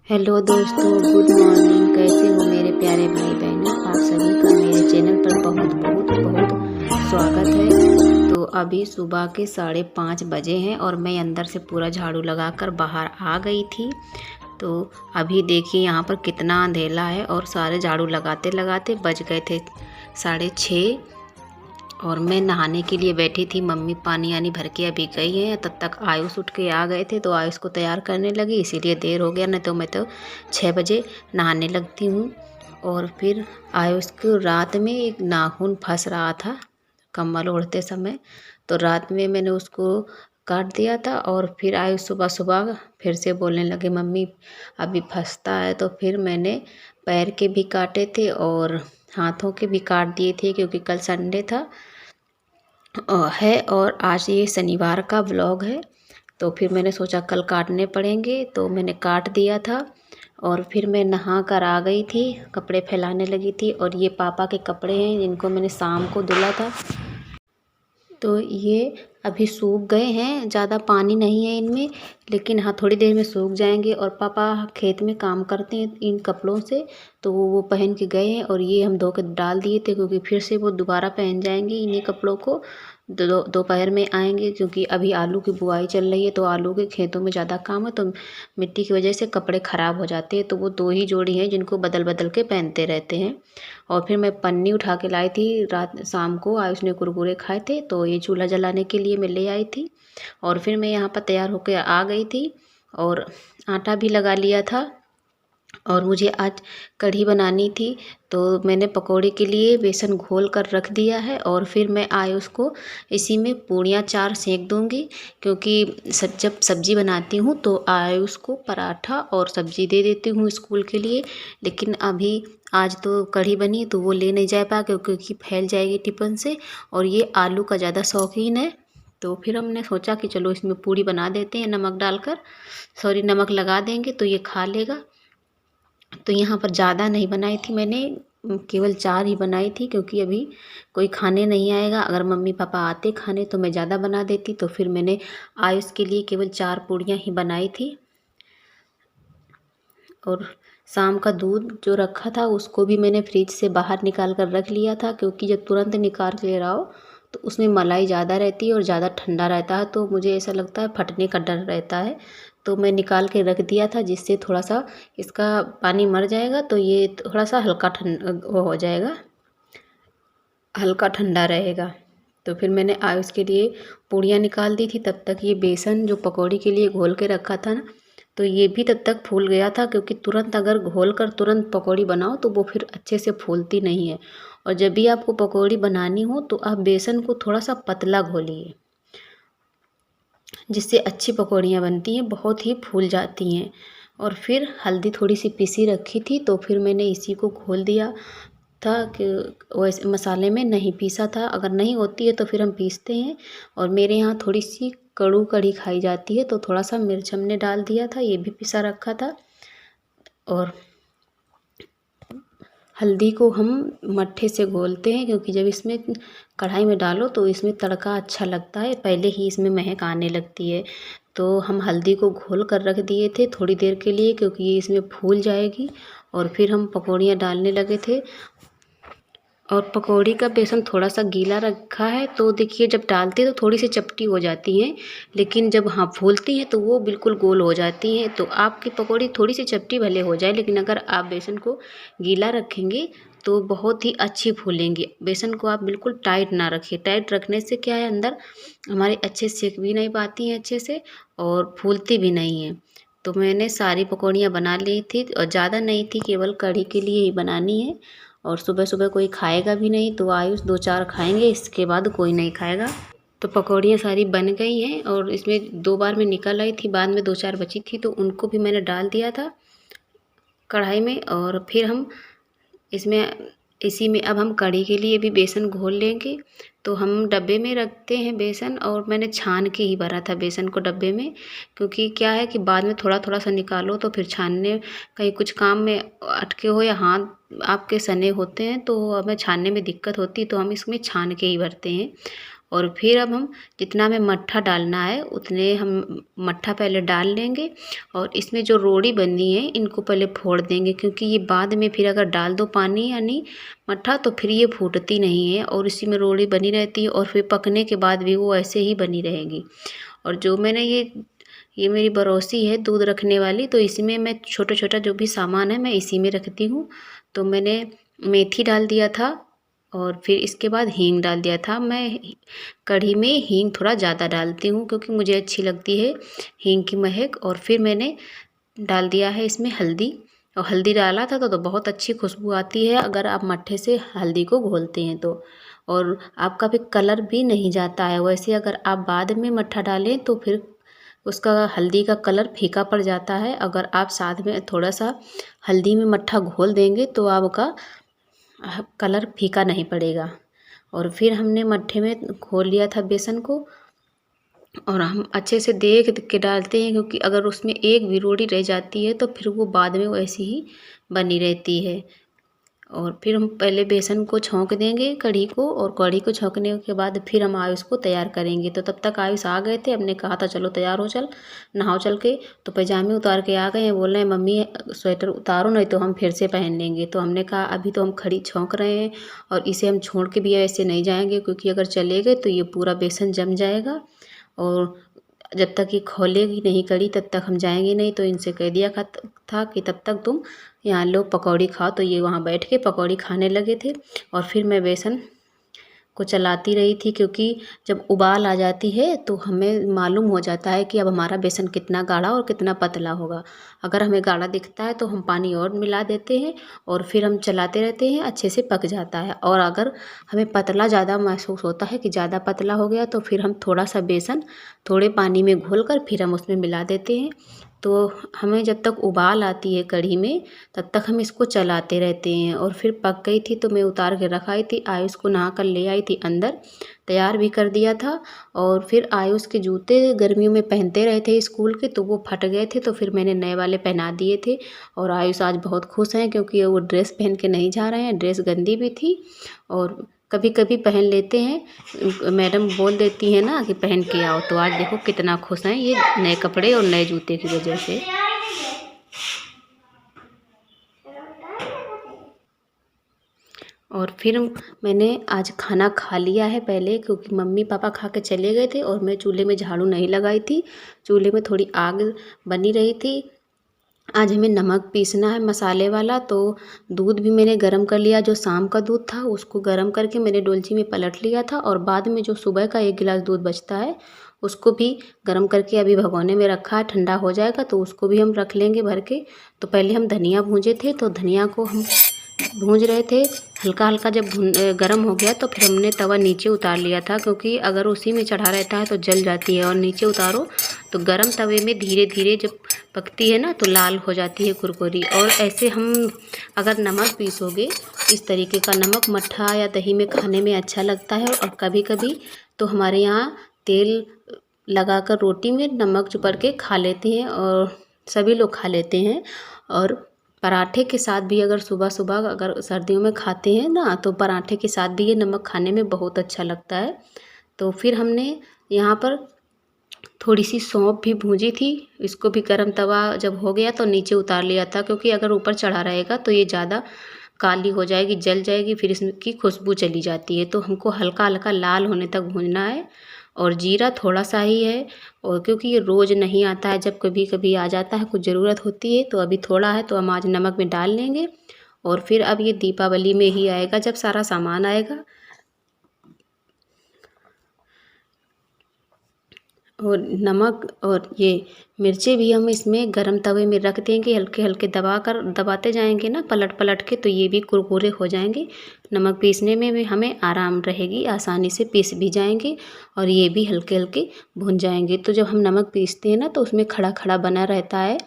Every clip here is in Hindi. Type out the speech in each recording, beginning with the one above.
हेलो दोस्तों, गुड मॉर्निंग। कैसे हो मेरे प्यारे भाई बहनों? आप सभी का मेरे चैनल पर बहुत बहुत बहुत स्वागत है। तो अभी सुबह के 5:30 बजे हैं और मैं अंदर से पूरा झाड़ू लगाकर बाहर आ गई थी। तो अभी देखिए यहाँ पर कितना अंधेला है और सारे झाड़ू लगाते लगाते बज गए थे 6:30 और मैं नहाने के लिए बैठी थी। मम्मी पानी आनी भर के अभी गई है, तब तक आयुष उठ के आ गए थे तो आयुष को तैयार करने लगी, इसीलिए देर हो गया। नहीं तो मैं तो 6 बजे नहाने लगती हूँ। और फिर आयुष को रात में एक नाखून फंस रहा था कंबल ओढ़ते समय, तो रात में मैंने उसको काट दिया था। और फिर आयुष सुबह सुबह फिर से बोलने लगे मम्मी अभी फंसता है, तो फिर मैंने पैर के भी काटे थे और हाथों के भी काट दिए थे, क्योंकि कल संडे था है और आज ये शनिवार का व्लॉग है। तो फिर मैंने सोचा कल काटने पड़ेंगे, तो मैंने काट दिया था। और फिर मैं नहा कर आ गई थी, कपड़े फैलाने लगी थी। और ये पापा के कपड़े हैं जिनको मैंने शाम को धुला था, तो ये अभी सूख गए हैं, ज़्यादा पानी नहीं है इनमें, लेकिन हाँ थोड़ी देर में सूख जाएंगे। और पापा खेत में काम करते हैं इन कपड़ों से, तो वो पहन के गए हैं और ये हम धो के डाल दिए थे, क्योंकि फिर से वो दोबारा पहन जाएंगे इन्हीं कपड़ों को। दोपहर में आएंगे, क्योंकि अभी आलू की बुआई चल रही है, तो आलू के खेतों में ज़्यादा काम है, तो मिट्टी की वजह से कपड़े ख़राब हो जाते हैं। तो वो 2 ही जोड़ी हैं जिनको बदल बदल के पहनते रहते हैं। और फिर मैं पन्नी उठा के लाई थी रात शाम को, आयुष ने कुरकुरे खाए थे, तो ये चूल्हा जलाने के लिए मैं ले आई थी। और फिर मैं यहाँ पर तैयार होकर आ गई थी और आटा भी लगा लिया था। और मुझे आज कढ़ी बनानी थी, तो मैंने पकौड़े के लिए बेसन घोल कर रख दिया है। और फिर मैं आयुष को इसी में पूड़ियाँ 4 सेंक दूँगी, क्योंकि जब सब्ज़ी बनाती हूँ तो आयुष को पराठा और सब्ज़ी दे देती हूँ स्कूल के लिए। लेकिन अभी आज तो कढ़ी बनी तो वो ले नहीं जा पाया, क्योंकि फैल जाएगी टिफ़िन से, और ये आलू का ज़्यादा शौकीन है। तो फिर हमने सोचा कि चलो इसमें पूड़ी बना देते हैं, नमक डालकर, सॉरी नमक लगा देंगे तो ये खा लेगा। तो यहाँ पर ज़्यादा नहीं बनाई थी मैंने, केवल 4 ही बनाई थी, क्योंकि अभी कोई खाने नहीं आएगा। अगर मम्मी पापा आते खाने तो मैं ज़्यादा बना देती। तो फिर मैंने आयुष के लिए केवल 4 पूड़ियाँ ही बनाई थी। और शाम का दूध जो रखा था उसको भी मैंने फ्रिज से बाहर निकाल कर रख लिया था, क्योंकि जब तुरंत निकाल ले रहा हो तो उसमें मलाई ज़्यादा रहती है और ज़्यादा ठंडा रहता है, तो मुझे ऐसा लगता है फटने का डर रहता है। तो मैं निकाल के रख दिया था, जिससे थोड़ा सा इसका पानी मर जाएगा, तो ये थोड़ा सा हल्का वो हो जाएगा, हल्का ठंडा रहेगा। तो फिर मैंने आयुष के लिए पूड़ियाँ निकाल दी थी। तब तक ये बेसन जो पकौड़ी के लिए घोल के रखा था ना, तो ये भी तब तक फूल गया था, क्योंकि तुरंत अगर घोल कर तुरंत पकौड़ी बनाओ तो वो फिर अच्छे से फूलती नहीं है। और जब भी आपको पकौड़ी बनानी हो तो आप बेसन को थोड़ा सा पतला घोलिए, जिससे अच्छी पकौड़ियाँ बनती हैं, बहुत ही फूल जाती हैं। और फिर हल्दी थोड़ी सी पिसी रखी थी, तो फिर मैंने इसी को घोल दिया था, कि वैसे मसाले में नहीं पीसा था। अगर नहीं होती है तो फिर हम पीसते हैं। और मेरे यहाँ थोड़ी सी कड़ू कढ़ी खाई जाती है, तो थोड़ा सा मिर्च हमने डाल दिया था, ये भी पिसा रखा था। और हल्दी को हम मट्ठे से घोलते हैं, क्योंकि जब इसमें कढ़ाई में डालो तो इसमें तड़का अच्छा लगता है, पहले ही इसमें महक आने लगती है। तो हम हल्दी को घोल कर रख दिए थे थोड़ी देर के लिए, क्योंकि ये इसमें फूल जाएगी। और फिर हम पकौड़ियाँ डालने लगे थे। और पकौड़ी का बेसन थोड़ा सा गीला रखा है, तो देखिए जब डालते हैं तो थोड़ी सी चपटी हो जाती हैं, लेकिन जब हाँ फूलती हैं तो वो बिल्कुल गोल हो जाती हैं। तो आपकी पकौड़ी थोड़ी सी चपटी भले हो जाए, लेकिन अगर आप बेसन को गीला रखेंगे तो बहुत ही अच्छी फूलेंगी। बेसन को आप बिल्कुल टाइट ना रखिए, टाइट रखने से क्या है अंदर हमारे अच्छे सेक भी नहीं पाती हैं अच्छे से, और फूलती भी नहीं हैं। तो मैंने सारी पकौड़ियाँ बना ली थी, और ज़्यादा नहीं थी, केवल कढ़ी के लिए ही बनानी है। और सुबह सुबह कोई खाएगा भी नहीं, तो आयुष 2-4 खाएंगे, इसके बाद कोई नहीं खाएगा। तो पकौड़ियाँ सारी बन गई हैं, और इसमें 2 बार मैं निकल आई थी, बाद में 2-4 बची थी, तो उनको भी मैंने डाल दिया था कढ़ाई में। और फिर हम इसमें इसी में अब हम कढ़ी के लिए भी बेसन घोल लेंगे। तो हम डब्बे में रखते हैं बेसन, और मैंने छान के ही भरा था बेसन को डब्बे में, क्योंकि क्या है कि बाद में थोड़ा थोड़ा सा निकालो तो फिर छानने कहीं कुछ काम में अटके हो या हाथ आपके सने होते हैं तो हमें छानने में दिक्कत होती है, तो हम इसमें छान के ही भरते हैं। और फिर अब हम जितना हमें मट्ठा डालना है उतने हम मट्ठा पहले डाल लेंगे। और इसमें जो रोड़ी बनी है इनको पहले फोड़ देंगे, क्योंकि ये बाद में फिर अगर डाल दो पानी यानी मट्ठा तो फिर ये फूटती नहीं है और इसी में रोड़ी बनी रहती है और फिर पकने के बाद भी वो ऐसे ही बनी रहेगी। और जो मैंने ये मेरी बरौसी है दूध रखने वाली, तो इसमें मैं छोटा छोटा जो भी सामान है मैं इसी में रखती हूँ। तो मैंने मेथी डाल दिया था और फिर इसके बाद हींग डाल दिया था। मैं कढ़ी में हींग थोड़ा ज़्यादा डालती हूँ क्योंकि मुझे अच्छी लगती है हींग की महक। और फिर मैंने डाल दिया है इसमें हल्दी, और हल्दी डाला था तो बहुत अच्छी खुशबू आती है अगर आप मट्ठे से हल्दी को घोलते हैं तो। और आपका भी कलर भी नहीं जाता है। वैसे अगर आप बाद में मट्ठा डालें तो फिर उसका हल्दी का कलर फीका पड़ जाता है। अगर आप साथ में थोड़ा सा हल्दी में मट्ठा घोल देंगे तो आपका कलर फीका नहीं पड़ेगा। और फिर हमने मट्ठे में घोल लिया था बेसन को और हम अच्छे से देख के डालते हैं, क्योंकि अगर उसमें एक भी रोटी रह जाती है तो फिर वो बाद में वैसी ही बनी रहती है। और फिर हम पहले बेसन को छौंक देंगे कढ़ी को, और कढ़ी को छौंकने के बाद फिर हम आयुष को तैयार करेंगे। तो तब तक आयुष आ गए थे, हमने कहा था चलो तैयार हो चल नहाओ चल के। तो पैजामे उतार के आ गए हैं, बोल रहे हैं मम्मी स्वेटर उतारो नहीं तो हम फिर से पहन लेंगे। तो हमने कहा अभी तो हम खड़ी छौंक रहे हैं और इसे हम छोड़ के भी ऐसे नहीं जाएंगे, क्योंकि अगर चले गए तो ये पूरा बेसन जम जाएगा और जब तक ये खोलेगी नहीं कढ़ी तब तक हम जाएंगे नहीं। तो इनसे कह दिया था कि तब तक तुम यहाँ लोग पकौड़ी खाओ। तो ये वहाँ बैठ के पकौड़ी खाने लगे थे और फिर मैं बेसन को चलाती रही थी, क्योंकि जब उबाल आ जाती है तो हमें मालूम हो जाता है कि अब हमारा बेसन कितना गाढ़ा और कितना पतला होगा। अगर हमें गाढ़ा दिखता है तो हम पानी और मिला देते हैं और फिर हम चलाते रहते हैं, अच्छे से पक जाता है। और अगर हमें पतला ज़्यादा महसूस होता है कि ज़्यादा पतला हो गया तो फिर हम थोड़ा सा बेसन थोड़े पानी में घोल कर फिर हम उसमें मिला देते हैं। तो हमें जब तक उबाल आती है कढ़ी में तब तक हम इसको चलाते रहते हैं। और फिर पक गई थी तो मैं उतार के रखाई थी, आयुष को नहा कर ले आई थी अंदर, तैयार भी कर दिया था। और फिर आयुष के जूते गर्मियों में पहनते रहे थे स्कूल के तो वो फट गए थे, तो फिर मैंने नए वाले पहना दिए थे। और आयुष आज बहुत खुश हैं क्योंकि वो ड्रेस पहन के नहीं जा रहे हैं, ड्रेस गंदी भी थी और कभी कभी पहन लेते हैं। मैडम बोल देती है ना कि पहन के आओ, तो आज देखो कितना खुश हैं ये नए कपड़े और नए जूते की वजह से। और फिर मैंने आज खाना खा लिया है पहले, क्योंकि मम्मी पापा खा के चले गए थे और मैं चूल्हे में झाड़ू नहीं लगाई थी, चूल्हे में थोड़ी आग बनी रही थी। आज हमें नमक पीसना है मसाले वाला, तो दूध भी मैंने गरम कर लिया, जो शाम का दूध था उसको गरम करके मैंने डोलची में पलट लिया था। और बाद में जो सुबह का 1 गिलास दूध बचता है उसको भी गरम करके अभी भगोने में रखा है, ठंडा हो जाएगा तो उसको भी हम रख लेंगे भर के। तो पहले हम धनिया भूंजे थे, तो धनिया को हम भूंज रहे थे, हल्का हल्का जब गरम हो गया तो फिर हमने तवा नीचे उतार लिया था, क्योंकि अगर उसी में चढ़ा रहता है तो जल जाती है। और नीचे उतारो तो गरम तवे में धीरे धीरे जब पकती है ना तो लाल हो जाती है कुरकुरी। और ऐसे हम अगर नमक पीसोगे इस तरीके का, नमक मट्ठा या दही में खाने में अच्छा लगता है। और कभी कभी तो हमारे यहाँ तेल लगाकर रोटी में नमक चुपड़ के खा लेते हैं और सभी लोग खा लेते हैं। और पराठे के साथ भी अगर सुबह सुबह अगर सर्दियों में खाते हैं ना तो पराठे के साथ भी ये नमक खाने में बहुत अच्छा लगता है। तो फिर हमने यहाँ पर थोड़ी सी सौंफ भी भूंजी थी, इसको भी गरम तवा जब हो गया तो नीचे उतार लिया था, क्योंकि अगर ऊपर चढ़ा रहेगा तो ये ज़्यादा काली हो जाएगी, जल जाएगी, फिर इसकी खुशबू चली जाती है। तो हमको हल्का हल्का लाल होने तक भूनना है। और जीरा थोड़ा सा ही है, और क्योंकि ये रोज़ नहीं आता है, जब कभी कभी आ जाता है, कुछ ज़रूरत होती है तो अभी थोड़ा है तो हम आज नमक में डाल लेंगे। और फिर अब ये दीपावली में ही आएगा जब सारा सामान आएगा। और नमक और ये मिर्चें भी हम इसमें गरम तवे में रख देंगे, हल्के हल्के दबाते जाएंगे ना पलट पलट के, तो ये भी कुरकुरे हो जाएंगे। नमक पीसने में भी हमें आराम रहेगी, आसानी से पीस भी जाएंगे और ये भी हल्के हल्के भुन जाएंगे। तो जब हम नमक पीसते हैं ना तो उसमें खड़ा खड़ा बना रहता है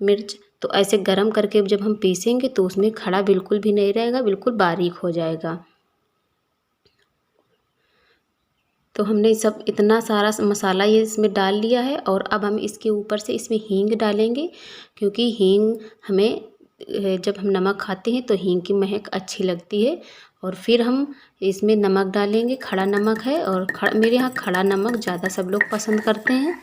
मिर्च, तो ऐसे गरम करके जब हम पीसेंगे तो उसमें खड़ा बिल्कुल भी नहीं रहेगा, बिल्कुल बारीक हो जाएगा। तो हमने सब इतना सारा मसाला ये इसमें डाल लिया है। और अब हम इसके ऊपर से इसमें हींग डालेंगे, क्योंकि हींग हमें जब हम नमक खाते हैं तो हींग की महक अच्छी लगती है। और फिर हम इसमें नमक डालेंगे, खड़ा नमक है और मेरे यहाँ खड़ा नमक ज़्यादा सब लोग पसंद करते हैं।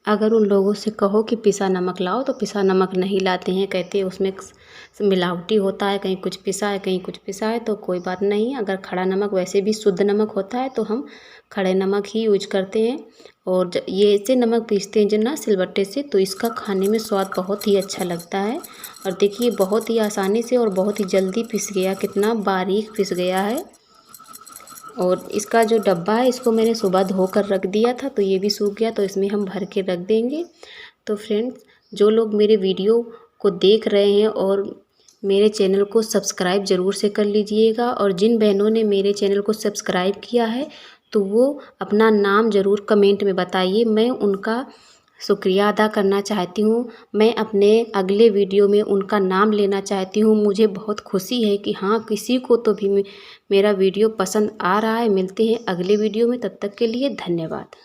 अगर उन लोगों से कहो कि पिसा नमक लाओ तो पिसा नमक नहीं लाते हैं, कहते हैं उसमें मिलावटी होता है, कहीं कुछ पिसा है कहीं कुछ पिसा है। तो कोई बात नहीं, अगर खड़ा नमक वैसे भी शुद्ध नमक होता है तो हम खड़े नमक ही यूज करते हैं। और ये ऐसे नमक पीसते हैं जो ना सिलबट्टे से, तो इसका खाने में स्वाद बहुत ही अच्छा लगता है। और देखिए बहुत ही आसानी से और बहुत ही जल्दी पिस गया, कितना बारीक पिस गया है। और इसका जो डब्बा है इसको मैंने सुबह धोकर रख दिया था, तो ये भी सूख गया, तो इसमें हम भर के रख देंगे। तो फ्रेंड्स, जो लोग मेरे वीडियो को देख रहे हैं और मेरे चैनल को सब्सक्राइब ज़रूर से कर लीजिएगा। और जिन बहनों ने मेरे चैनल को सब्सक्राइब किया है तो वो अपना नाम ज़रूर कमेंट में बताइए, मैं उनका शुक्रिया अदा करना चाहती हूँ। मैं अपने अगले वीडियो में उनका नाम लेना चाहती हूँ। मुझे बहुत खुशी है कि हाँ, किसी को तो भी मेरा वीडियो पसंद आ रहा है। मिलते हैं अगले वीडियो में, तब तक के लिए धन्यवाद।